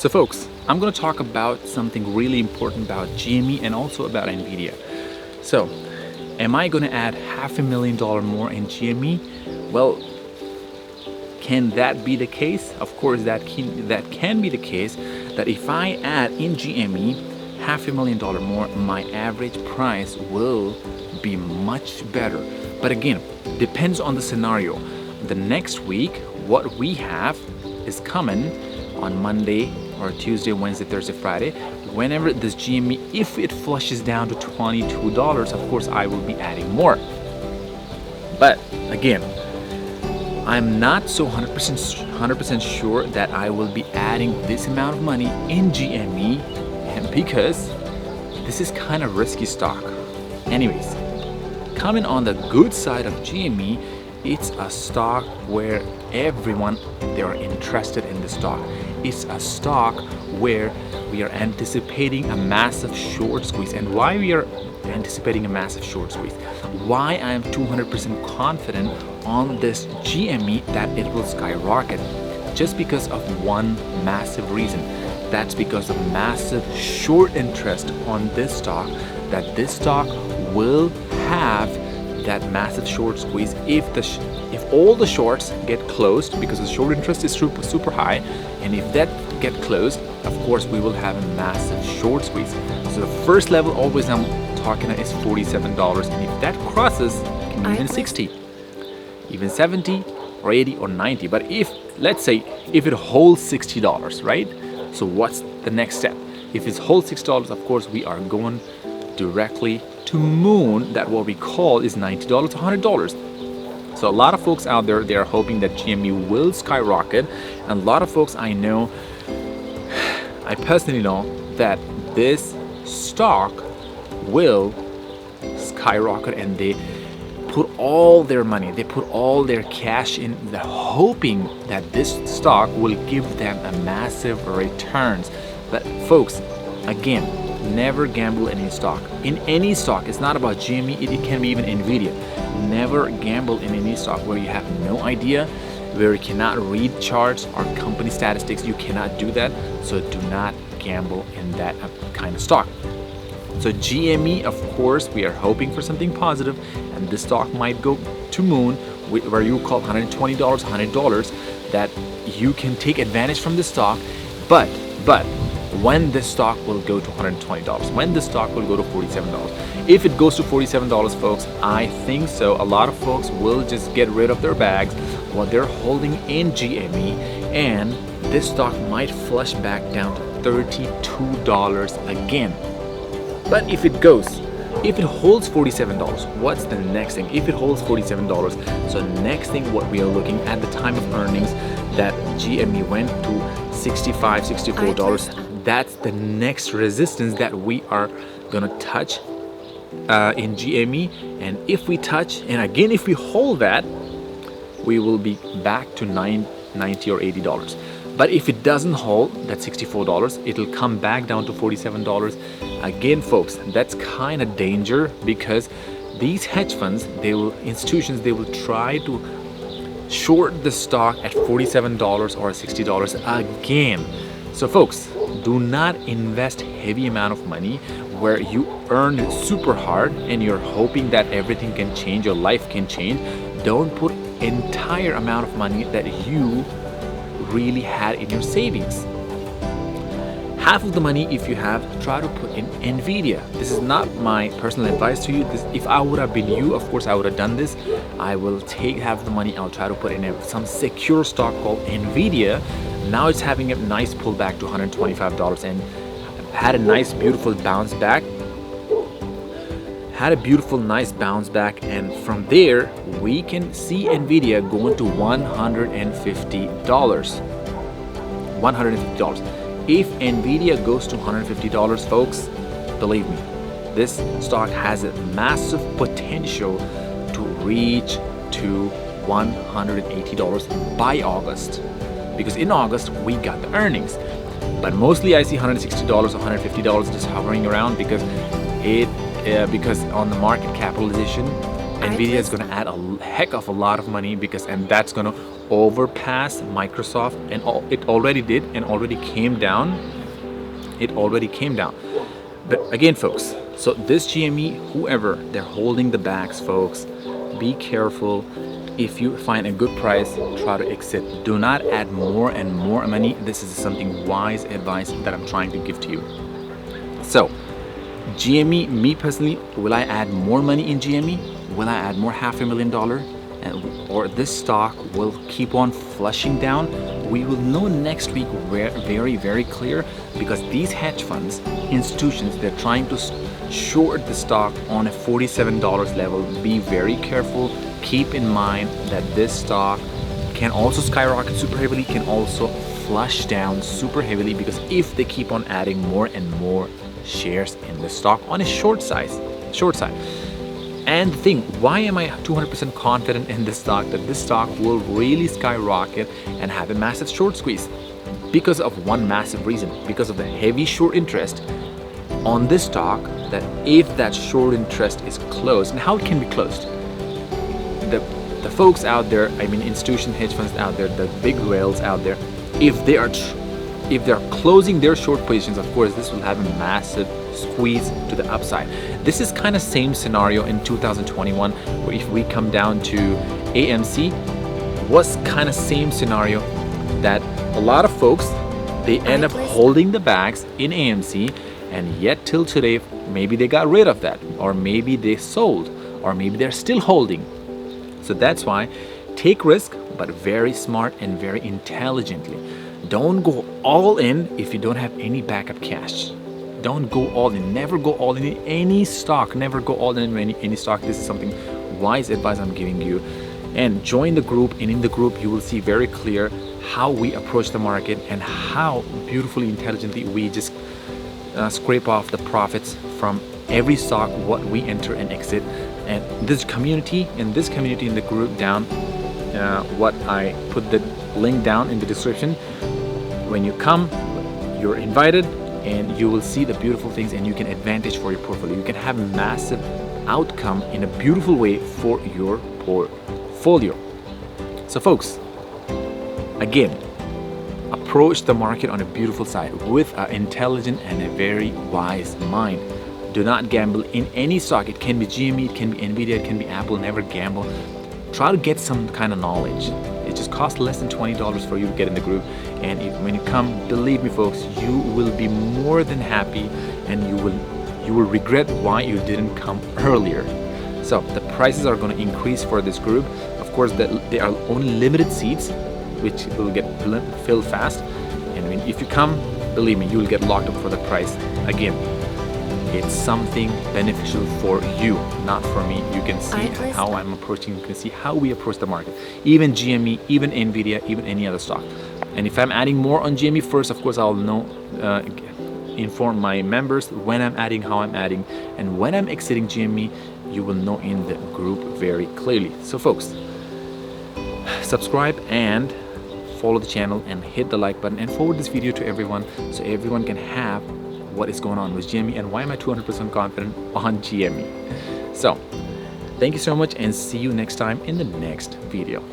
So folks, I'm going to talk about something really important about GME and also about Nvidia. So, am I going to add $500,000 more in GME? Well, can that be the case? Of course, that can be the case, that if I add in GME $500,000 more, my average price will be much better. But again, depends on the scenario. The next week, what we have is coming on Monday or Tuesday, Wednesday, Thursday, Friday. Whenever this GME, if it flushes down to $22, of course I will be adding more. But again, I'm not so 100% sure that I will be adding this amount of money in GME, and because this is kind of risky stock. Anyways, coming on the good side of GME, it's a stock where everyone, they are interested in the stock. It's a stock where we are anticipating a massive short squeeze. And why we are anticipating a massive short squeeze? Why I am 200% confident on this GME that it will skyrocket? Just because of one massive reason. That's because of massive short interest on this stock, that this stock will have that massive short squeeze if all the shorts get closed, because the short interest is super high, and if that get closed, of course we will have a massive short squeeze. So the first level always I'm talking is $47, and if that crosses, it can be even 60, even 70 or 80 or 90. But if, let's say, if it holds $60, right? So what's the next step? If it holds $60, of course we are going directly to moon, that what we call is $90 to $100. So a lot of folks out there, they are hoping that GME will skyrocket, and a lot of folks I know, I personally know that this stock will skyrocket, and they put all their money, they put all their cash in, they're hoping that this stock will give them a massive returns. But folks, again, never gamble in any stock. In any stock, it's not about GME, it can be even Nvidia. Never gamble in any stock where you have no idea, where you cannot read charts or company statistics. You cannot do that. So do not gamble in that kind of stock. So GME, of course, we are hoping for something positive, and this stock might go to moon, where you call $120, $100, that you can take advantage from the stock. But when this stock will go to $120, when the stock will go to $47. If it goes to $47, folks, I think so a lot of folks will just get rid of their bags, what they're holding in GME, and this stock might flush back down to $32 again. But if it holds $47, what's the next thing? If it holds $47, so next thing what we are looking at the time of earnings, that GME went to $65, $64. That's the next resistance that we are gonna touch in GME. And if we touch, and again if we hold that, we will be back to $90 or $80. But if it doesn't hold that $64, it'll come back down to $47. Again, folks, that's kind of danger, because these hedge funds, institutions, they will try to short the stock at $47 or $60 again. So folks, do not invest heavy amount of money where you earn super hard and you're hoping that everything can change, your life can change. Don't put entire amount of money that you really had in your savings. Half of the money, if you have, try to put in Nvidia. This is not my personal advice to you. If I would have been you, of course I would have done this. I will take half the money, I'll try to put in some secure stock called Nvidia. Now it's having a nice pullback to $125 and had a nice beautiful bounce back. Had a beautiful nice bounce back, and from there we can see Nvidia going to $150. $150. If Nvidia goes to $150, folks, believe me, this stock has a massive potential to reach to $180 by August, because in August we got the earnings. But mostly I see $160 or $150 just hovering around, because because on the market capitalization, Nvidia is going to add a heck of a lot of money, and that's going to overpass Microsoft, and it already did, and already came down. It already came down. But again, folks, so this GME, whoever they're holding the bags, folks, be careful. If you find a good price, try to exit. Do not add more and more money. This is something wise advice that I'm trying to give to you. So GME, me personally, will I add more money in GME? Will I add more $500,000? Or this stock will keep on flushing down? We will know next week very, very clear, because these hedge funds, institutions, they're trying to short the stock on a $47 level. Be very careful. Keep in mind that this stock can also skyrocket super heavily, can also flush down super heavily, because if they keep on adding more and more shares in the stock on a short side. And the thing, why am I 200% confident in this stock, that this stock will really skyrocket and have a massive short squeeze? Because of one massive reason, because of the heavy short interest on this stock, that if that short interest is closed, and how it can be closed? The folks out there, I mean institution hedge funds out there, the big whales out there, if they are closing their short positions, of course this will have a massive squeeze to the upside. This is kind of same scenario in 2021, where if we come down to AMC, was kind of same scenario, that a lot of folks, they end up holding the bags in AMC, and yet till today maybe they got rid of that, or maybe they sold, or maybe they're still holding. So that's why take risk, but very smart and very intelligently. Don't go all in if you don't have any backup cash. Don't go all in. Never go all in any stock. Never go all in any stock. This is something wise advice I'm giving you. And join the group, and in the group you will see very clear how we approach the market and how beautifully intelligently we just scrape off the profits from every stock, what we enter and exit. And this community, in the group down, what I put the link down in the description. When you come, you're invited, and you will see the beautiful things, and you can advantage for your portfolio. You can have a massive outcome in a beautiful way for your portfolio. So folks, again, approach the market on a beautiful side with an intelligent and a very wise mind. Do not gamble in any stock. It can be GME, it can be Nvidia, it can be Apple. Never gamble. Try to get some kind of knowledge. It just costs less than $20 for you to get in the group, and when you come, believe me folks, you will be more than happy, and you will regret why you didn't come earlier. So the prices are going to increase for this group. Of course, there are only limited seats, which will get filled fast, and if you come, believe me, you will get locked up for the price. Again, it's something beneficial for you, not for me. You can see how I'm approaching, you can see how we approach the market. Even GME, even Nvidia, even any other stock. And if I'm adding more on GME first, of course I'll inform my members when I'm adding, how I'm adding, and when I'm exiting GME, you will know in the group very clearly. So folks, subscribe and follow the channel and hit the like button and forward this video to everyone, so everyone can have what is going on with GME and why am I 200% confident on GME. So thank you so much, and see you next time in the next video.